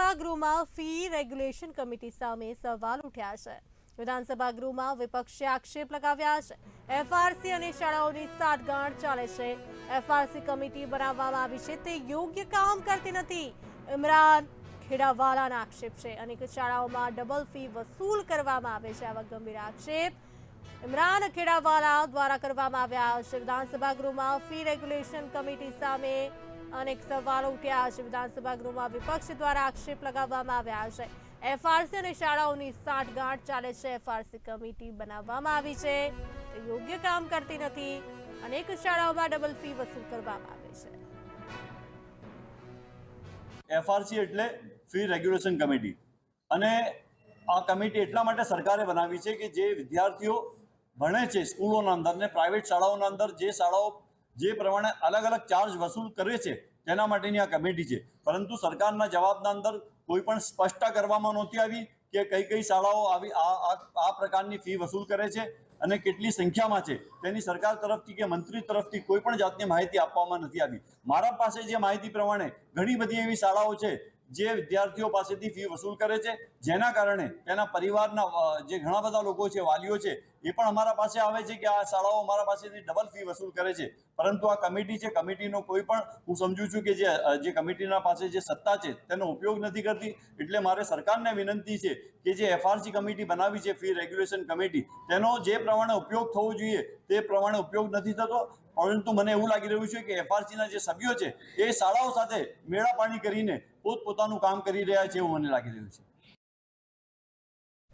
વિધાનસભા ગૃહમાં fee regulation committee સામે સવાલ ઉઠ્યા છે। વિધાનસભા ગૃહમાં વિપક્ષે આક્ષેપ લગાવ્યા છે। એફઆરસી અને શાળાઓની સાઠગાંઠ ચાલે છે। એફઆરસી કમિટી બનાવવામાં આવી છે તે યોગ્ય કામ કરતી નથી। ઇમરાન ખેડાવાલાના આક્ષેપ છે। અનેક શાળાઓમાં ડબલ ફી વસૂલ કરવામાં આવે છે। આવા ગંભીર આક્ષેપ ઇમરાન ખેડાવાલા દ્વારા કરવામાં આવ્યા છે। વિધાનસભા ગૃહમાં ફી રેગ્યુલેશન કમિટી સામે અનેક સવાલો ઉઠ્યા છે। વિધાનસભા ગૃહમાં વિપક્ષ દ્વારા આક્ષેપ લગાવવામાં આવ્યા છે। એફઆરસી અને શાળાઓની સાઠગાંઠ ચાલે છે। એફઆરસી કમિટી બનાવવામાં આવી છે તે યોગ્ય કામ કરતી નથી। અનેક શાળાઓમાં ડબલ ફી વસૂલ કરવામાં આવે છે। એફઆરસી એટલે ફી રેગ્યુલેશન કમિટી, અને આ કમિટી એટલા માટે સરકારે બનાવી છે કે જે વિદ્યાર્થીઓ ભણે છે સ્કૂલોના અંદર ને પ્રાઇવેટ શાળાઓના અંદર જે શાળાઓ જે પ્રમાણે અલગ અલગ ચાર્જ વસૂલ કરે છે તેના માટેની આ કમિટી છે। પરંતુ સરકારના જવાબના અંદર કોઈ પણ સ્પષ્ટતા કરવામાં નહોતી આવી કે કઈ કઈ શાળાઓ આવી આ પ્રકારની ફી વસૂલ કરે છે અને કેટલી સંખ્યામાં છે તેની સરકાર તરફથી કે મંત્રી તરફથી કોઈ પણ જાતની માહિતી આપવામાં નથી આવી। મારા પાસે જે માહિતી પ્રમાણે ઘણી બધી એવી શાળાઓ છે જે વિદ્યાર્થીઓ પાસેથી ફી વસૂલ કરે છે, જેના કારણે તેના પરિવારના જે ઘણા બધા લોકો છે, વાલીઓ છે, એ પણ અમારા પાસે આવે છે કે આ શાળાઓ અમારા પાસેથી ડબલ ફી વસૂલ કરે છે। પરંતુ આ કમિટી છે, કમિટીનો કોઈ પણ હું સમજુ છું કે જે કમિટીના પાસે જે સત્તા છે તેનો ઉપયોગ નથી કરતી। એટલે મારે સરકારને વિનંતી છે કે જે એફઆરસી કમિટી બનાવી છે, ફી રેગ્યુલેશન કમિટી, તેનો જે પ્રમાણે ઉપયોગ થવો જોઈએ તે પ્રમાણે ઉપયોગ નથી થતો। પરંતુ મને એવું લાગી રહ્યું છે કે એફઆરસીના જે સભ્યો છે એ શાળાઓ સાથે મેળાપાણી કરીને પોતપોતાનું કામ કરી રહ્યા છે એવું મને લાગી રહ્યું છે।